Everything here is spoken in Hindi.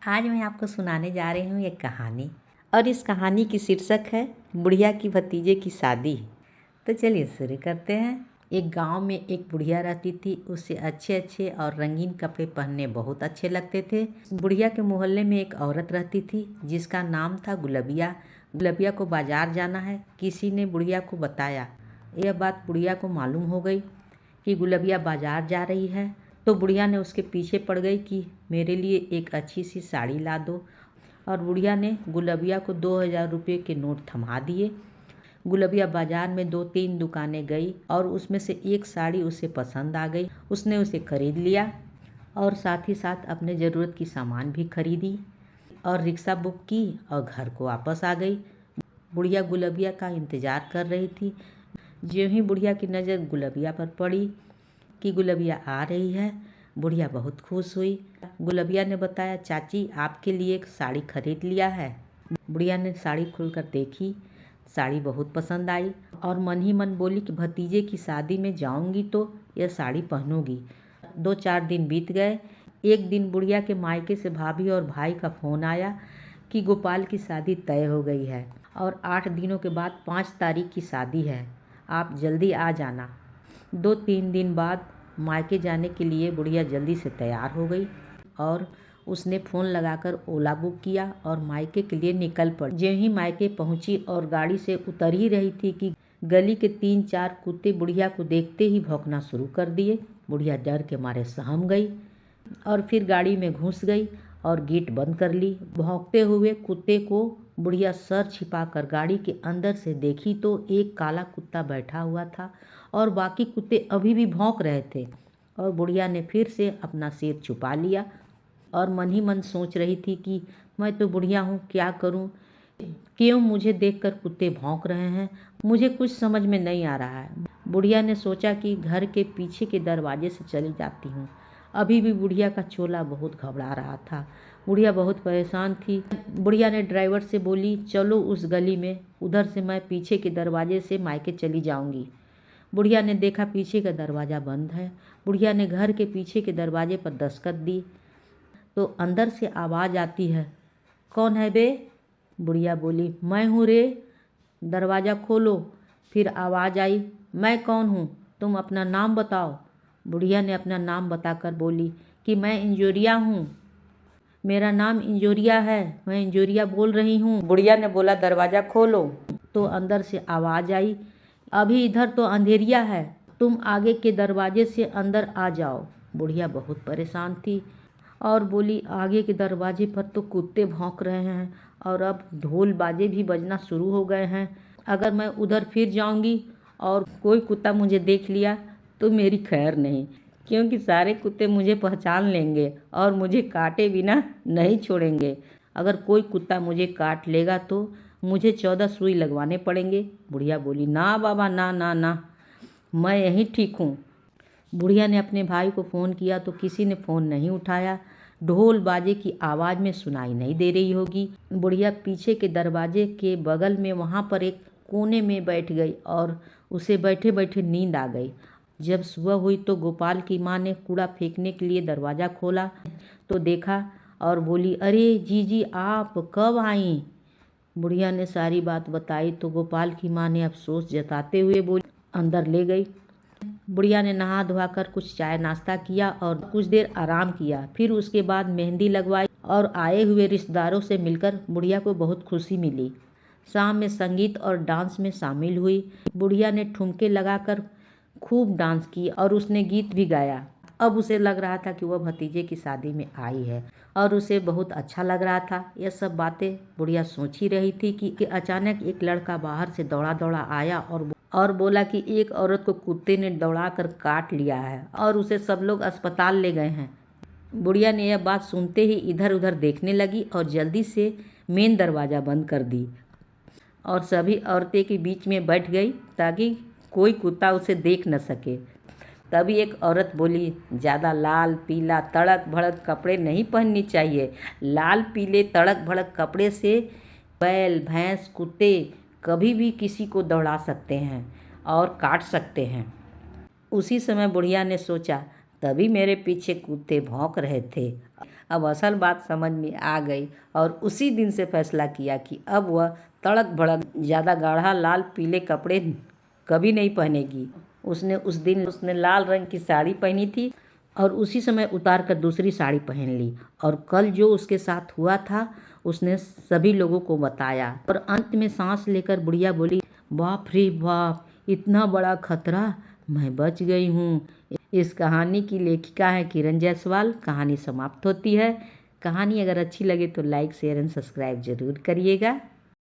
आज मैं आपको सुनाने जा रही हूँ एक कहानी और इस कहानी की शीर्षक है बुढ़िया की भतीजे की शादी। तो चलिए शुरू करते हैं। एक गांव में एक बुढ़िया रहती थी। उसे अच्छे अच्छे और रंगीन कपड़े पहनने बहुत अच्छे लगते थे। बुढ़िया के मोहल्ले में एक औरत रहती थी जिसका नाम था गुलबिया। गुलबिया को बाजार जाना है, किसी ने बुढ़िया को बताया। यह बात बुढ़िया को मालूम हो गई कि गुलबिया बाजार जा रही है, तो बुढ़िया ने उसके पीछे पड़ गई कि मेरे लिए एक अच्छी सी साड़ी ला दो। और बुढ़िया ने गुलबिया को 2000 रुपये के नोट थमा दिए। गुलबिया बाजार में 2-3 दुकानें गई और उसमें से एक साड़ी उसे पसंद आ गई। उसने उसे खरीद लिया और साथ ही साथ अपने ज़रूरत की सामान भी खरीदी और रिक्शा बुक की और घर को वापस आ गई। बुढ़िया गुलबिया का इंतज़ार कर रही थी। ज्यों ही बुढ़िया की नज़र गुलबिया पर पड़ी कि गुलबिया आ रही है, बुढ़िया बहुत खुश हुई। गुलबिया ने बताया, चाची आपके लिए एक साड़ी खरीद लिया है। बुढ़िया ने साड़ी खोलकर देखी, साड़ी बहुत पसंद आई और मन ही मन बोली कि भतीजे की शादी में जाऊंगी तो यह साड़ी पहनूंगी। 2-4 दिन बीत गए। एक दिन बुढ़िया के मायके से भाभी और भाई का फ़ोन आया कि गोपाल की शादी तय हो गई है और 8 दिनों के बाद 5 तारीख की शादी है, आप जल्दी आ जाना। 2-3 दिन बाद मायके जाने के लिए बुढ़िया जल्दी से तैयार हो गई और उसने फ़ोन लगाकर ओला बुक किया और मायके के लिए निकल पड़ी। ज्यों ही मायके पहुंची और गाड़ी से उतर ही रही थी कि गली के 3-4 कुत्ते बुढ़िया को देखते ही भौंकना शुरू कर दिए। बुढ़िया डर के मारे सहम गई और फिर गाड़ी में घुस गई और गेट बंद कर ली। भौंकते हुए कुत्ते को बुढ़िया सर छिपाकर गाड़ी के अंदर से देखी तो एक काला कुत्ता बैठा हुआ था और बाकी कुत्ते अभी भी भौंक रहे थे। और बुढ़िया ने फिर से अपना सिर छुपा लिया और मन ही मन सोच रही थी कि मैं तो बुढ़िया हूँ, क्या करूँ, क्यों मुझे देखकर कुत्ते भौंक रहे हैं, मुझे कुछ समझ में नहीं आ रहा है। बुढ़िया ने सोचा कि घर के पीछे के दरवाजे से चली जाती हूँ। अभी भी बुढ़िया का चोला बहुत घबरा रहा था। बुढ़िया बहुत परेशान थी। बुढ़िया ने ड्राइवर से बोली, चलो उस गली में, उधर से मैं पीछे के दरवाजे से मायके चली जाऊंगी। बुढ़िया ने देखा पीछे का दरवाज़ा बंद है। बुढ़िया ने घर के पीछे के दरवाजे पर दस्तक दी तो अंदर से आवाज़ आती है, कौन है बे? बुढ़िया बोली, मैं हूँ रे, दरवाज़ा खोलो। फिर आवाज़ आई, मैं कौन हूँ, तुम अपना नाम बताओ। बुढ़िया ने अपना नाम बताकर बोली कि मैं इंजोरिया हूँ, मेरा नाम इंजोरिया है, मैं इंजोरिया बोल रही हूँ। बुढ़िया ने बोला, दरवाज़ा खोलो। तो अंदर से आवाज़ आई, अभी इधर तो अंधेरिया है, तुम आगे के दरवाजे से अंदर आ जाओ। बुढ़िया बहुत परेशान थी और बोली, आगे के दरवाजे पर तो कुत्ते भौंक रहे हैं और अब ढोल बाजे भी बजना शुरू हो गए हैं। अगर मैं उधर फिर जाऊंगी और कोई कुत्ता मुझे देख लिया तो मेरी खैर नहीं, क्योंकि सारे कुत्ते मुझे पहचान लेंगे और मुझे काटे बिना नहीं छोड़ेंगे। अगर कोई कुत्ता मुझे काट लेगा तो मुझे 14 सुई लगवाने पड़ेंगे। बुढ़िया बोली, ना बाबा, ना ना ना, मैं यहीं ठीक हूँ। बुढ़िया ने अपने भाई को फ़ोन किया तो किसी ने फ़ोन नहीं उठाया। ढोल बाजे की आवाज़ में सुनाई नहीं दे रही होगी। बुढ़िया पीछे के दरवाजे के बगल में वहाँ पर एक कोने में बैठ गई और उसे बैठे बैठे नींद आ गई। जब सुबह हुई तो गोपाल की माँ ने कूड़ा फेंकने के लिए दरवाज़ा खोला तो देखा और बोली, अरे जीजी आप कब आई? बुढ़िया ने सारी बात बताई तो गोपाल की माँ ने अफसोस जताते हुए बोली, अंदर ले गई। बुढ़िया ने नहा धोकर कुछ चाय नाश्ता किया और कुछ देर आराम किया। फिर उसके बाद मेहंदी लगवाई और आए हुए रिश्तेदारों से मिलकर बुढ़िया को बहुत खुशी मिली। शाम में संगीत और डांस में शामिल हुई। बुढ़िया ने ठुमके लगाकर खूब डांस की और उसने गीत भी गाया। अब उसे लग रहा था कि वह भतीजे की शादी में आई है और उसे बहुत अच्छा लग रहा था। यह सब बातें बुढ़िया सोच ही रही थी कि अचानक एक लड़का बाहर से दौड़ा दौड़ा आया और बोला कि एक औरत को कुत्ते ने दौड़ा कर काट लिया है और उसे सब लोग अस्पताल ले गए हैं। बुढ़िया ने यह बात सुनते ही इधर उधर देखने लगी और जल्दी से मेन दरवाज़ा बंद कर दी और सभी औरतें के बीच में बैठ गई ताकि कोई कुत्ता उसे देख न सके। तभी एक औरत बोली, ज़्यादा लाल पीला तड़क भड़क कपड़े नहीं पहननी चाहिए। लाल पीले तड़क भड़क कपड़े से बैल भैंस कुत्ते कभी भी किसी को दौड़ा सकते हैं और काट सकते हैं। उसी समय बुढ़िया ने सोचा, तभी मेरे पीछे कुत्ते भौंक रहे थे। अब असल बात समझ में आ गई और उसी दिन से फैसला किया कि अब वह तड़क भड़क ज़्यादा गाढ़ा लाल पीले कपड़े कभी नहीं पहनेगी। उस दिन उसने लाल रंग की साड़ी पहनी थी और उसी समय उतार कर दूसरी साड़ी पहन ली। और कल जो उसके साथ हुआ था उसने सभी लोगों को बताया। और अंत में सांस लेकर बुढ़िया बोली, बाप रे बाप, इतना बड़ा खतरा, मैं बच गई हूँ। इस कहानी की लेखिका है किरण जायसवाल। कहानी समाप्त होती है। कहानी अगर अच्छी लगे तो लाइक शेयर एंड सब्सक्राइब जरूर करिएगा।